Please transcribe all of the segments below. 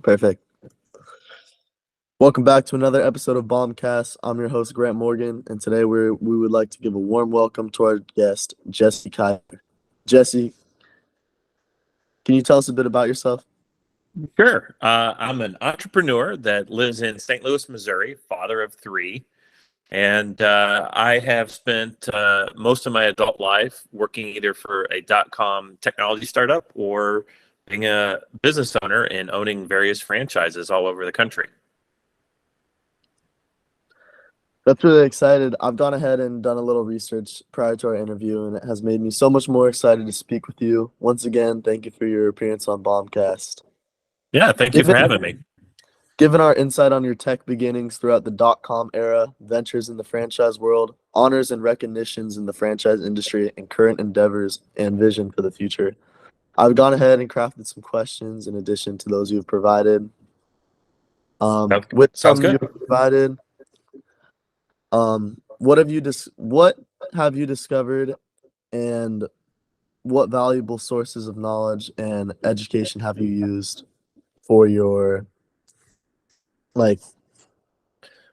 Perfect. Welcome back to another episode of BAWMCAST. I'm your host, Grant Morgan, and today we would like to give a warm welcome to our guest, Jesse Kyer. Jesse, can you tell us a bit about yourself? Sure. I'm an entrepreneur that lives in St. Louis, Missouri, father of three. And I have spent most of my adult life working either for a .com technology startup or being a business owner and owning various franchises all over the country. That's really excited. I've gone ahead and done a little research prior to our interview, and it has made me so much more excited to speak with you. Once again, thank you for your appearance on BAWMCAST. Yeah, thank you for having me. Given our insight on your tech beginnings throughout the .com era, ventures in the franchise world, honors and recognitions in the franchise industry, and current endeavors and vision for the future, I've gone ahead and crafted some questions in addition to those you've provided. With Sounds some good. you've provided, what have you discovered, and what valuable sources of knowledge and education have you used for your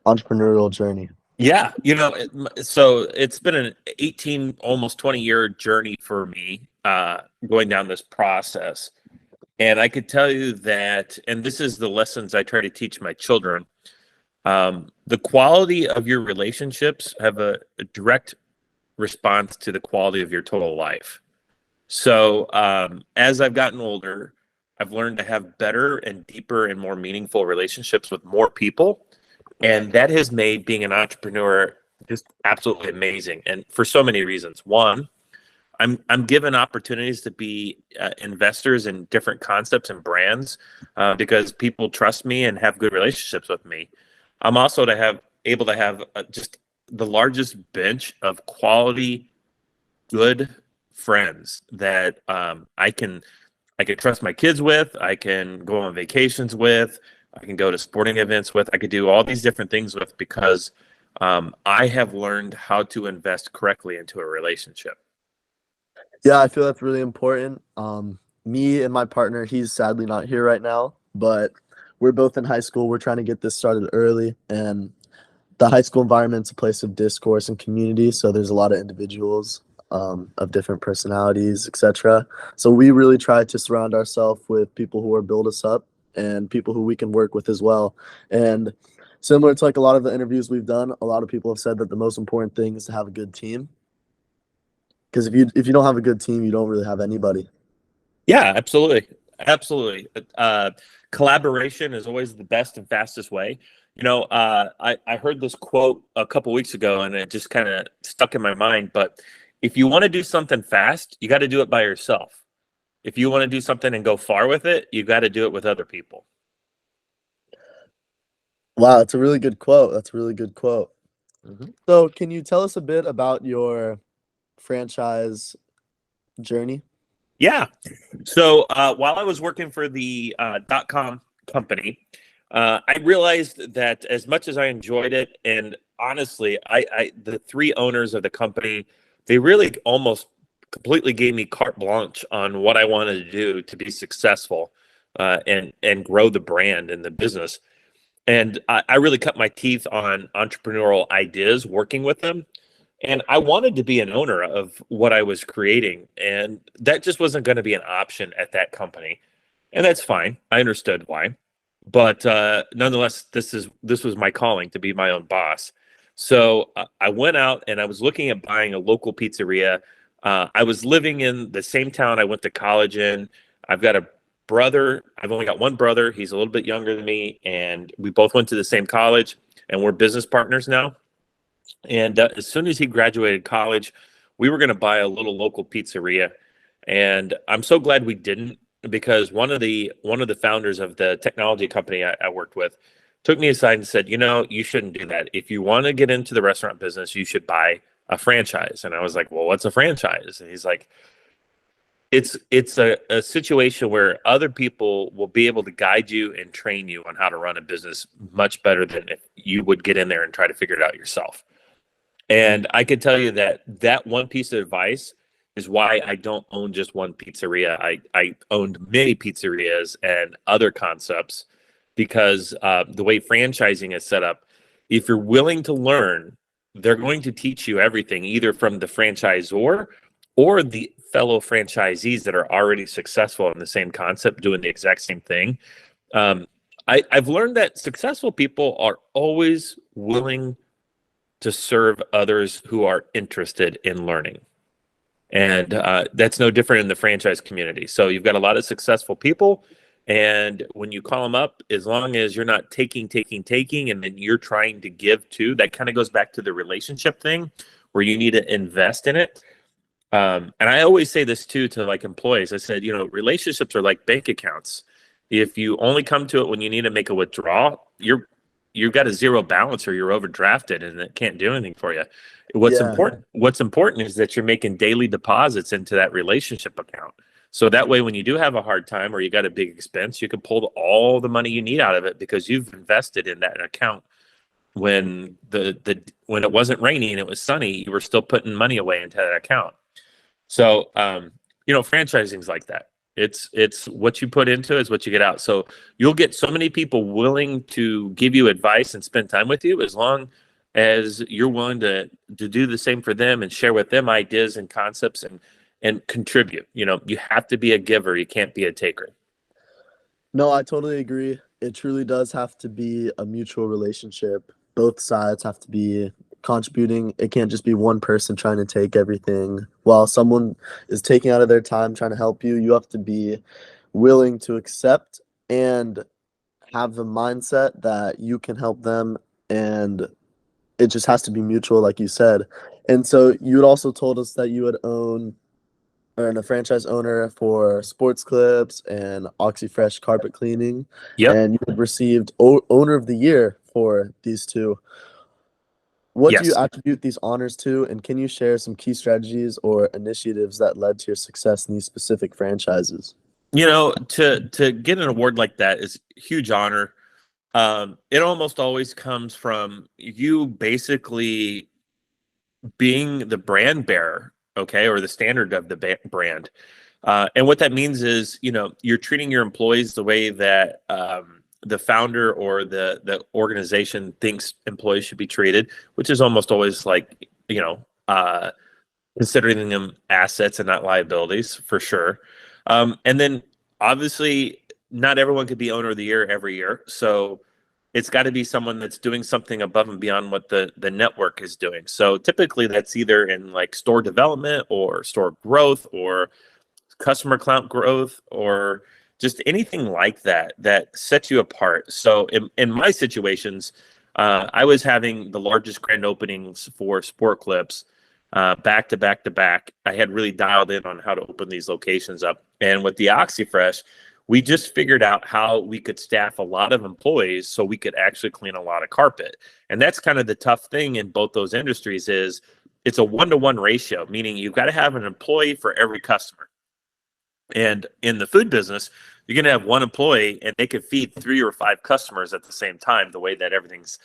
entrepreneurial journey? Yeah, so it's been an 18, almost 20-year journey for me going down this process. And I could tell you that, and this is the lessons I try to teach my children, the quality of your relationships have a direct response to the quality of your total life. So as I've gotten older, I've learned to have better and deeper and more meaningful relationships with more people. And that has made being an entrepreneur just absolutely amazing. And for so many reasons. One, I'm given opportunities to be investors in different concepts and brands because people trust me and have good relationships with me. I'm also able to have just the largest bench of quality, good friends that I can trust my kids with. I can go on vacations with. I can go to sporting events with. I could do all these different things with because I have learned how to invest correctly into a relationship. Yeah, I feel that's really important. Me and my partner, he's sadly not here right now, but we're both in high school. We're trying to get this started early, and the high school environment's a place of discourse and community, so there's a lot of individuals of different personalities, etc. So we really try to surround ourselves with people who are build us up and people who we can work with as well. And similar to a lot of the interviews we've done, a lot of people have said that the most important thing is to have a good team. Because if you don't have a good team, you don't really have anybody. Yeah, absolutely. Absolutely. Collaboration is always the best and fastest way. I heard this quote a couple weeks ago and it just kind of stuck in my mind. But if you want to do something fast, you got to do it by yourself. If you want to do something and go far with it, you got to do it with other people. Wow, that's a really good quote. Mm-hmm. So can you tell us a bit about your franchise journey? Yeah. So while I was working for the .com company, I realized that as much as I enjoyed it, and honestly, the three owners of the company, they really almost completely gave me carte blanche on what I wanted to do to be successful and grow the brand and the business. And I really cut my teeth on entrepreneurial ideas working with them. And I wanted to be an owner of what I was creating. And that just wasn't going to be an option at that company. And that's fine. I understood why. But nonetheless, this was my calling to be my own boss. So I went out and I was looking at buying a local pizzeria. I was living in the same town I went to college in. I've got a brother. I've only got one brother. He's a little bit younger than me. And we both went to the same college and we're business partners now. And as soon as he graduated college, we were going to buy a little local pizzeria. And I'm so glad we didn't, because one of the founders of the technology company I worked with took me aside and said, you shouldn't do that. If you want to get into the restaurant business, you should buy a franchise. And I was like, well, what's a franchise? And he's like, it's a situation where other people will be able to guide you and train you on how to run a business much better than if you would get in there and try to figure it out yourself. And I can tell you that one piece of advice is why I don't own just one pizzeria. I owned many pizzerias and other concepts because the way franchising is set up, if you're willing to learn, they're going to teach you everything, either from the franchisor or the fellow franchisees that are already successful in the same concept, doing the exact same thing. I've learned that successful people are always willing to serve others who are interested in learning. And that's no different in the franchise community. So you've got a lot of successful people. And when you call them up, as long as you're not taking, and then you're trying to give too, that kind of goes back to the relationship thing where you need to invest in it. And I always say this too to like employees. I said, relationships are like bank accounts. If you only come to it when you need to make a withdrawal, you've got a zero balance or you're overdrafted and it can't do anything for you. What's Yeah. important is that you're making daily deposits into that relationship account. So that way, when you do have a hard time or you got a big expense, you can pull all the money you need out of it because you've invested in that account. When when it wasn't raining and it was sunny, you were still putting money away into that account. So, franchising's like that. It's what you put into is what you get out. So you'll get so many people willing to give you advice and spend time with you as long as you're willing to do the same for them and share with them ideas and concepts and contribute. You have to be a giver. You can't be a taker. No, I totally agree. It truly does have to be a mutual relationship. Both sides have to be contributing. It can't just be one person trying to take everything. While someone is taking out of their time trying to help you, you have to be willing to accept and have the mindset that you can help them, and it just has to be mutual, like you said. And so you had also told us that you had a franchise owner for Sports Clips and Oxi Fresh Carpet Cleaning, Yep. and you had received Owner of the Year for these two. What do you Yes. attribute these honors to, and can you share some key strategies or initiatives that led to your success in these specific franchises? To get an award like that is a huge honor. It almost always comes from you basically being the brand bearer, okay, or the standard of the brand. And what that means is, you're treating your employees the way that the founder or the organization thinks employees should be treated, which is almost always like, considering them assets and not liabilities for sure. And then obviously not everyone could be owner of the year every year. So it's got to be someone that's doing something above and beyond what the network is doing. So typically that's either in like store development or store growth or customer count growth or just anything like that that sets you apart. So in my situations, I was having the largest grand openings for Sport Clips back to back to back. I had really dialed in on how to open these locations up. And with the Oxi Fresh, we just figured out how we could staff a lot of employees so we could actually clean a lot of carpet. And that's kind of the tough thing in both those industries is it's a 1-to-1 ratio, meaning you've got to have an employee for every customer. And in the food business, you're going to have one employee and they could feed 3 or 5 customers at the same time, the way that everything's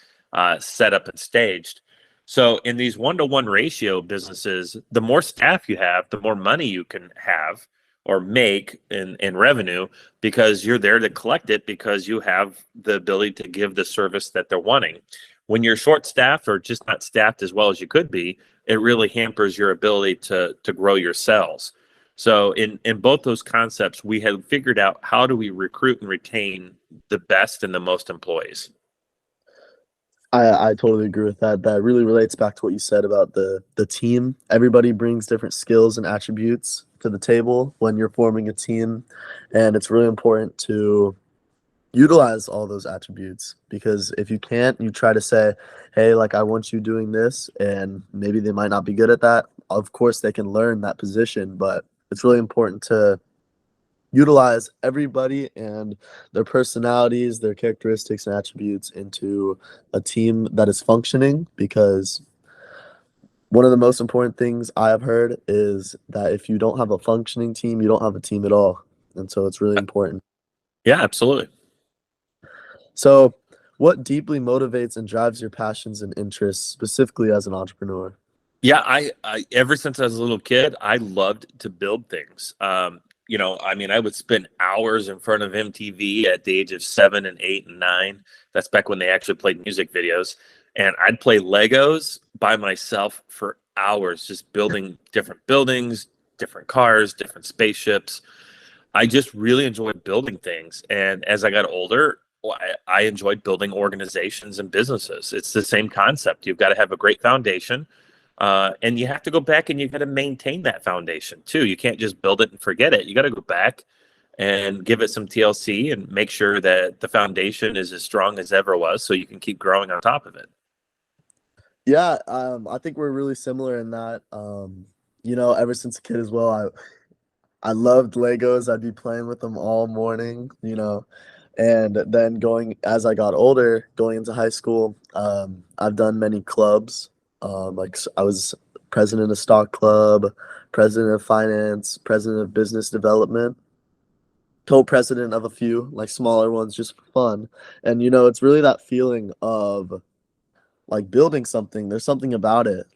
set up and staged. So in these 1-to-1 ratio businesses, the more staff you have, the more money you can have or make in revenue because you're there to collect it because you have the ability to give the service that they're wanting. When you're short staffed or just not staffed as well as you could be, it really hampers your ability to grow your sales. So in both those concepts, we have figured out how do we recruit and retain the best and the most employees. I totally agree with that. That really relates back to what you said about the team. Everybody brings different skills and attributes to the table when you're forming a team, and it's really important to utilize all those attributes, because if you can't, you try to say, hey, like, I want you doing this, and maybe they might not be good at that. Of course they can learn that position, but it's really important to utilize everybody and their personalities, their characteristics and attributes into a team that is functioning, because one of the most important things I have heard is that if you don't have a functioning team, you don't have a team at all. And so it's really important. Yeah, absolutely. So what deeply motivates and drives your passions and interests specifically as an entrepreneur? Yeah, I ever since I was a little kid, I loved to build things. I mean, I would spend hours in front of MTV at the age of 7 and 8 and 9. That's back when they actually played music videos. And I'd play Legos by myself for hours, just building different buildings, different cars, different spaceships. I just really enjoyed building things. And as I got older, I enjoyed building organizations and businesses. It's the same concept. You've got to have a great foundation. And you have to go back and you got to maintain that foundation too. You can't just build it and forget it. You got to go back and give it some TLC and make sure that the foundation is as strong as ever was so you can keep growing on top of it. Yeah, I think we're really similar in that. Ever since a kid as well, I loved Legos. I'd be playing with them all morning, and then as I got older, going into high school, I've done many clubs. I was president of stock club, president of finance, president of business development, co-president of a few like smaller ones just for fun. And it's really that feeling of like building something. There's something about it.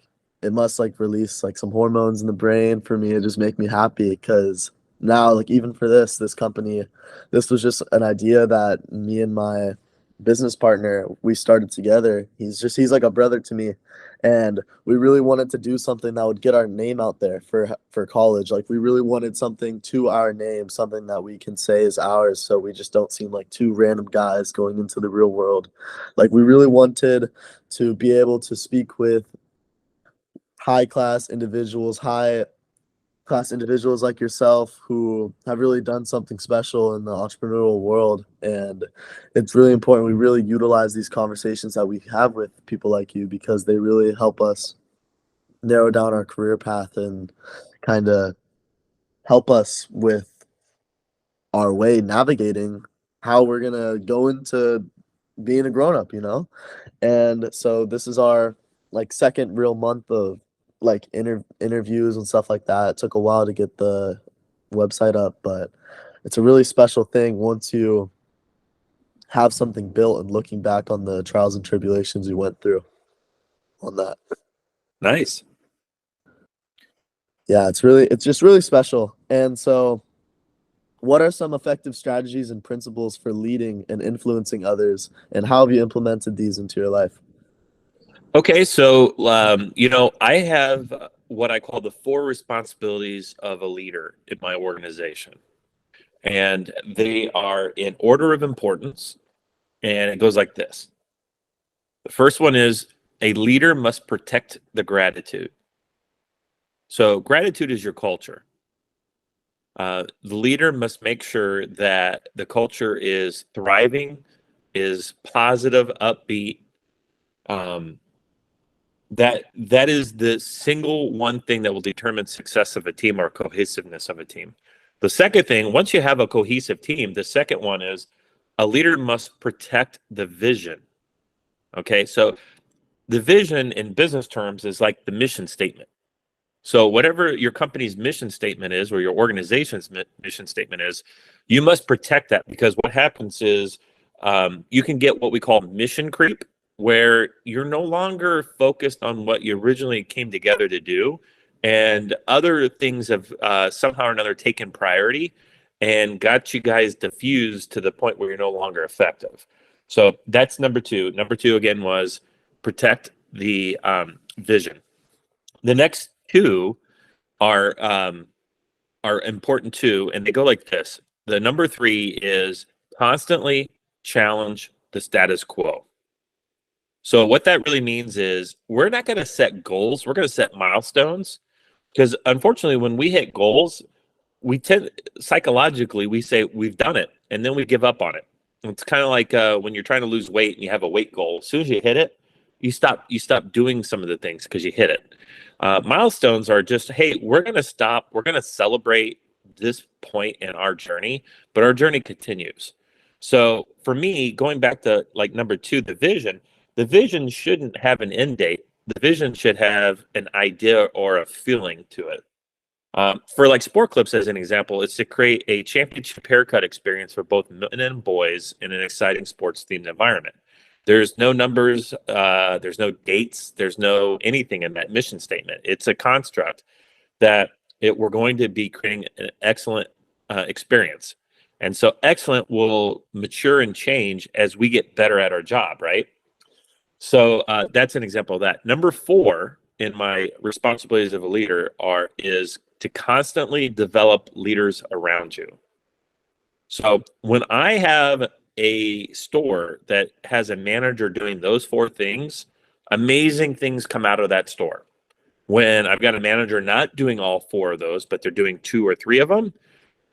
It must like release like some hormones in the brain for me. It just make me happy because now like even for this company, this was just an idea that me and my business partner we started together. He's like a brother to me, and we really wanted to do something that would get our name out there for college. Like we really wanted something to our name, something that we can say is ours, so we just don't seem like two random guys going into the real world. Like we really wanted to be able to speak with high class individuals like yourself who have really done something special in the entrepreneurial world. And it's really important we really utilize these conversations that we have with people like you because they really help us narrow down our career path and kind of help us with our way navigating how we're going to go into being a grown-up. And so this is our like second real month of like interviews and stuff like that. It took a while to get the website up, but it's a really special thing once you have something built and looking back on the trials and tribulations you went through on that. Nice. Yeah, it's just really special. And so what are some effective strategies and principles for leading and influencing others, and how have you implemented these into your life? Okay, so I have what I call the 4 responsibilities of a leader in my organization, and they are in order of importance, and it goes like this. The first one is a leader must protect the gratitude. So gratitude is your culture. The leader must make sure that the culture is thriving, is positive, upbeat. That is the single one thing that will determine success of a team or cohesiveness of a team. The second thing, once you have a cohesive team, the second one is a leader must protect the vision. Okay, so the vision in business terms is like the mission statement. So whatever your company's mission statement is, or your organization's mission statement is, you must protect that, because what happens is you can get what we call mission creep, where you're no longer focused on what you originally came together to do, and other things have somehow or another taken priority and got you guys diffused to the point where you're no longer effective. So that's number 2. Number 2 again was protect the vision. The next 2 are important too, and they go like this. The number 3 is constantly challenge the status quo. So what that really means is we're not going to set goals, we're going to set milestones, because unfortunately when we hit goals, we tend psychologically we say we've done it and then we give up on it. It's kind of like when you're trying to lose weight and you have a weight goal. As soon as you hit it, you stop doing some of the things because you hit it. Milestones are just, hey, we're going to stop, we're going to celebrate this point in our journey, but our journey continues. So for me, going back to like number 2, the vision shouldn't have an end date. The vision should have an idea or a feeling to it. For like Sport Clips as an example, it's to create a championship haircut experience for both men and boys in an exciting sports themed environment. There's no numbers, there's no dates, there's no anything in that mission statement. It's a construct that we're going to be creating an excellent experience. And so excellent will mature and change as we get better at our job, right? So that's an example of that. Number 4 in my responsibilities of a leader is to constantly develop leaders around you. So when I have a store that has a manager doing those 4 things, amazing things come out of that store. When I've got a manager not doing all 4 of those, but they're doing 2 or 3 of them,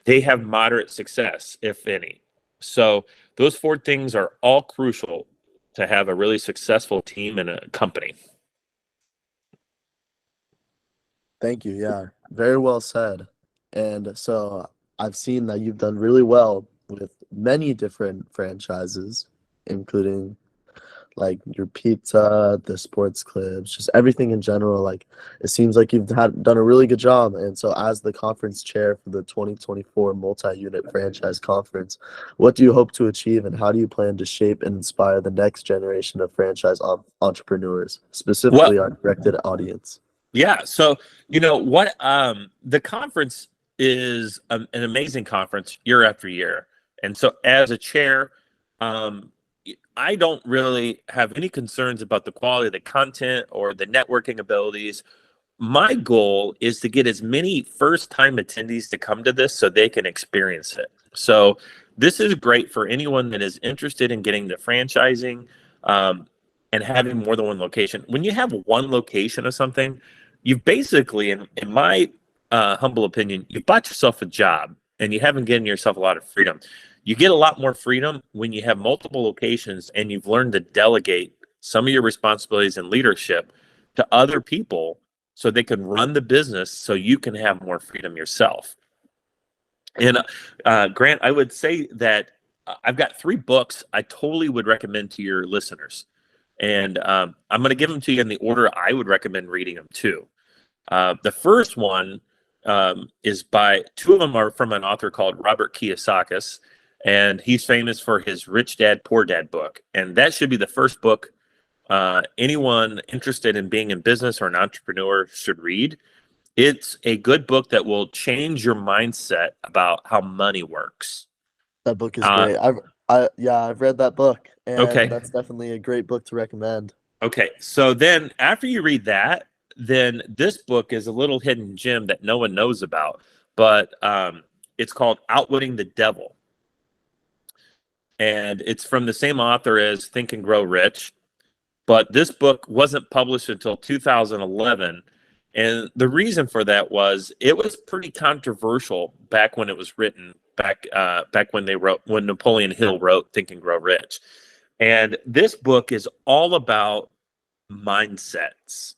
they have moderate success, if any. So those 4 things are all crucial to have a really successful team and a company. Thank you. Yeah, very well said. And so I've seen that you've done really well with many different franchises, including like your pizza, the sports clips, just everything in general. Like it seems like you've done a really good job. And so, as the conference chair for the 2024 multi-unit franchise conference, what do you hope to achieve, and how do you plan to shape and inspire the next generation of franchise entrepreneurs, specifically Well, our directed audience? yeah. So, you know what? The conference is an amazing conference year after year. And so, as a chair, um, I don't really have any concerns about the quality of the content or the networking abilities. My goal is to get as many first time attendees to come to this so they can experience it. So, this is great for anyone that is interested in getting to franchising and having more than one location. When you have one location of something, you've basically, in my humble opinion, you bought yourself a job and you haven't given yourself a lot of freedom. You get a lot more freedom when you have multiple locations and you've learned to delegate some of your responsibilities and leadership to other people so they can run the business so you can have more freedom yourself. And Grant, I would say that I've got 3 books I totally would recommend to your listeners. And I'm going to give them to you in the order I would recommend reading them too. The first one is by 2 of them are from an author called Robert Kiyosaki, and he's famous for his Rich Dad, Poor Dad book. And that should be the first book anyone interested in being in business or an entrepreneur should read. It's a good book that will change your mindset about how money works. That book is Uh, great. I've read that book, and okay. that's definitely a great book to recommend. Okay. So then after you read that, then this book is a little hidden gem that no one knows about, but it's called Outwitting the Devil. And it's from the same author as Think and Grow Rich. But this book wasn't published until 2011. And the reason for that was it was pretty controversial back when it was written, back when Napoleon Hill wrote Think and Grow Rich. And this book is all about mindsets,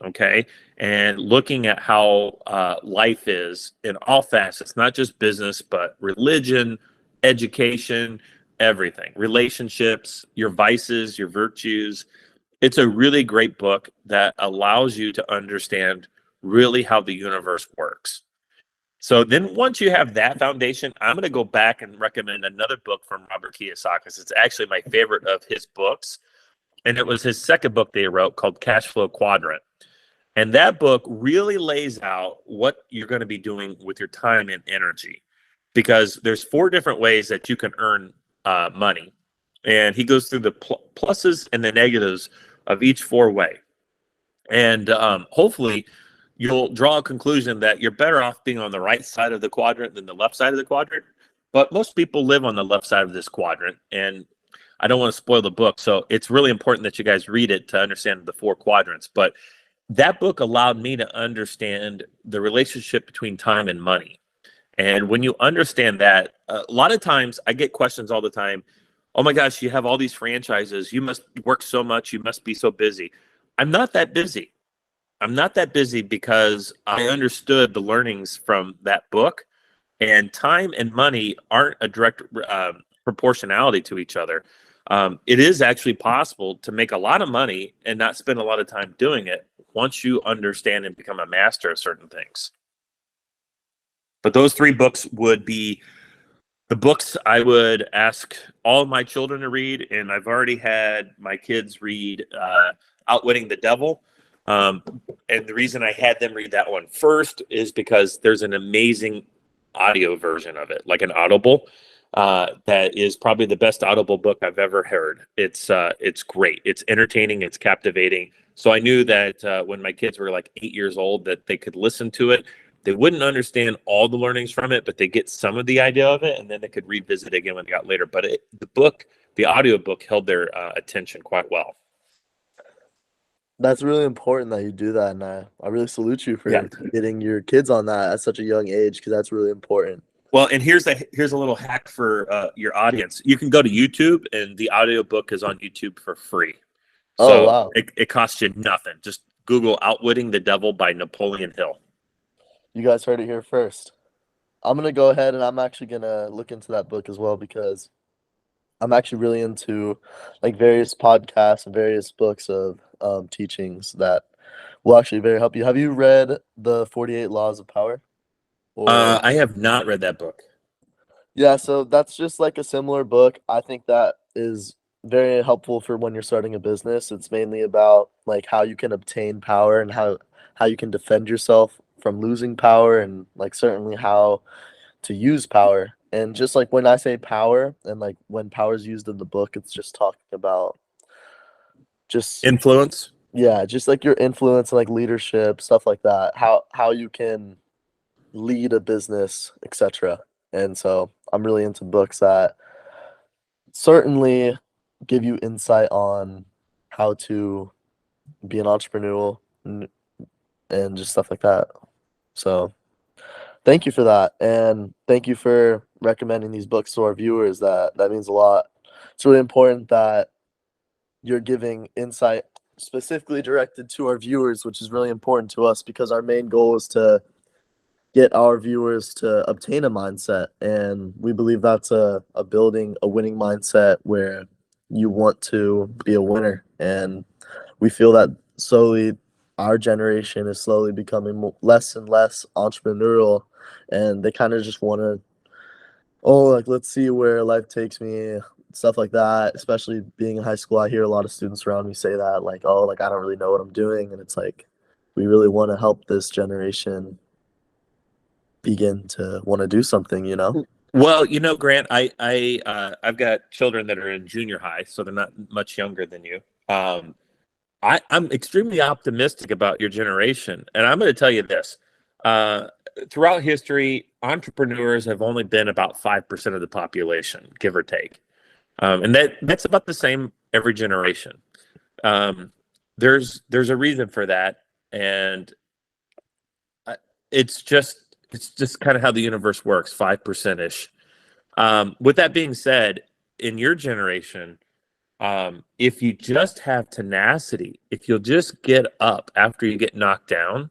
okay, and looking at how life is in all facets, not just business, but religion, education, everything, relationships, your vices, your virtues. It's a really great book that allows you to understand really how the universe works. So then once you have that foundation, I'm going to go back and recommend another book from Robert Kiyosaki. It's actually my favorite of his books. And it was his second book that he wrote called Cash Flow Quadrant. And that book really lays out what you're going to be doing with your time and energy, because there's 4 different ways that you can earn money. And he goes through the pluses and the negatives of each 4 way. And hopefully you'll draw a conclusion that you're better off being on the right side of the quadrant than the left side of the quadrant. But most people live on the left side of this quadrant. And I don't want to spoil the book, so it's really important that you guys read it to understand the 4 quadrants. But that book allowed me to understand the relationship between time and money. And when you understand that, a lot of times I get questions all the time. Oh my gosh, you have all these franchises. You must work so much. You must be so busy. I'm not that busy. I'm not that busy because I understood the learnings from that book, and time and money aren't a direct proportionality to each other. It is actually possible to make a lot of money and not spend a lot of time doing it once you understand and become a master of certain things. But those 3 books would be the books I would ask all of my children to read, and I've already had my kids read Outwitting the Devil. And the reason I had them read that one first is because there's an amazing audio version of it, like an Audible. That is probably the best Audible book I've ever heard. It's great. It's entertaining. It's captivating. So I knew that when my kids were like 8 years old, that they could listen to it. They wouldn't understand all the learnings from it, but they get some of the idea of it, and then they could revisit it again when they got later. But the audio book, held their attention quite well. That's really important that you do that, and I really salute you Yeah. for getting your kids on that at such a young age, because that's really important. Well, and here's a little hack for your audience. You can go to YouTube, and the audiobook is on YouTube for free. Oh, So wow. it costs you nothing. Just Google "Outwitting the Devil" by Napoleon Hill. You guys heard it here first. I'm gonna go ahead and I'm actually gonna look into that book as well, because I'm actually really into like various podcasts and various books of teachings that will actually very help you. Have you read the 48 Laws of Power? Or I have not read that book. yeah, so that's just like a similar book. I think that is very helpful for when you're starting a business. It's mainly about like how you can obtain power and how you can defend yourself from losing power, and like certainly how to use power. And just like when I say power, and like when power is used in the book, it's just talking about just, Influence. yeah, just like your influence and like leadership, stuff like that. How you can lead a business, etc. And so I'm really into books that certainly give you insight on how to be an entrepreneur, and just stuff like that. So thank you for that, and thank you for recommending these books to our viewers. That means a lot. It's really important that you're giving insight specifically directed to our viewers, which is really important to us, because our main goal is to get our viewers to obtain a mindset. And we believe that's a building a winning mindset where you want to be a winner. And we feel that slowly our generation is slowly becoming less and less entrepreneurial, and they kind of just want to, oh, like, let's see where life takes me, stuff like that. Especially being in high school, I hear a lot of students around me say that, like, oh, like, I don't really know what I'm doing. And it's like, we really want to help this generation begin to want to do something, you know? Well, Grant, I've got children that are in junior high, so they're not much younger than you. I'm extremely optimistic about your generation, and I'm going to tell you this: uh, throughout history, entrepreneurs have only been about 5% of the population, give or take, and that's about the same every generation. Um, there's a reason for that, and I- it's just kind of how the universe works, 5% ish. With that being said, in your generation, if you just have tenacity, if you'll just get up after you get knocked down,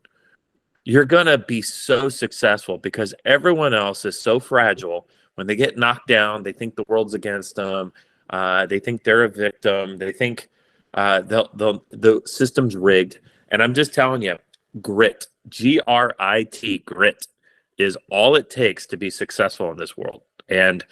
you're going to be so successful, because everyone else is so fragile. When they get knocked down, they think the world's against them. They think they're a victim. They think the system's rigged. And I'm just telling you, grit, Grit, grit is all it takes to be successful in this world. And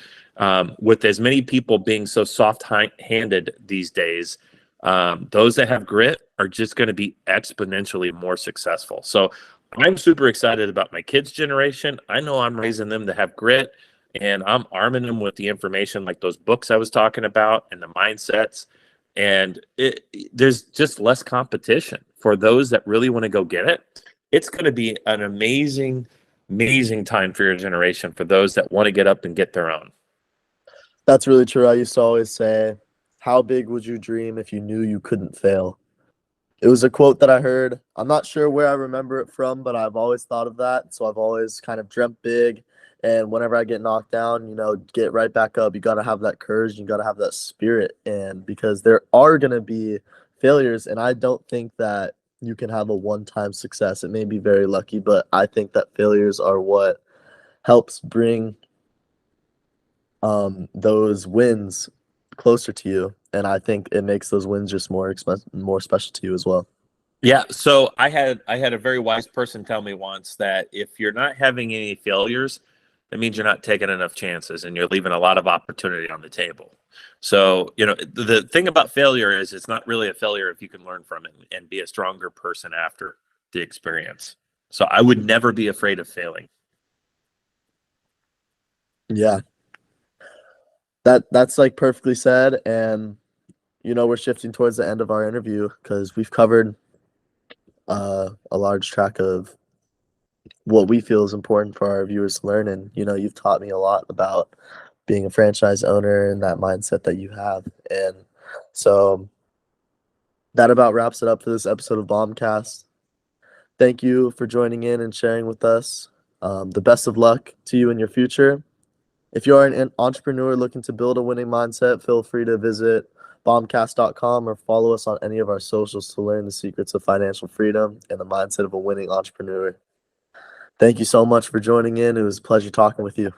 with as many people being so soft-handed these days, those that have grit are just going to be exponentially more successful. So I'm super excited about my kids' generation. I know I'm raising them to have grit, and I'm arming them with the information like those books I was talking about and the mindsets. And there's just less competition for those that really want to go get it. It's going to be an amazing, amazing time for your generation, for those that want to get up and get their own. That's really true. I used to always say, how big would you dream if you knew you couldn't fail? It was a quote that I heard. I'm not sure where I remember it from, but I've always thought of that. So I've always kind of dreamt big. And whenever I get knocked down, get right back up. You got to have that courage. You got to have that spirit. And because there are going to be failures, and I don't think that you can have a one-time success. It may be very lucky, but I think that failures are what helps bring those wins closer to you. And I think it makes those wins just more special to you as well. Yeah, so I had a very wise person tell me once that if you're not having any failures, that means you're not taking enough chances and you're leaving a lot of opportunity on the table. So, the thing about failure is it's not really a failure if you can learn from it and be a stronger person after the experience. So I would never be afraid of failing. Yeah, that's like perfectly said. And we're shifting towards the end of our interview because we've covered a large track of what we feel is important for our viewers to learn. And you've taught me a lot about being a franchise owner and that mindset that you have. And so that about wraps it up for this episode of BAWMCAST. Thank you for joining in and sharing with us. The best of luck to you in your future. If you are an entrepreneur looking to build a winning mindset, feel free to visit BAWMCAST.com or follow us on any of our socials to learn the secrets of financial freedom and the mindset of a winning entrepreneur. Thank you so much for joining in. It was a pleasure talking with you.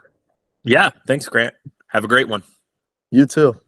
Yeah, thanks, Grant. Have a great one. You too.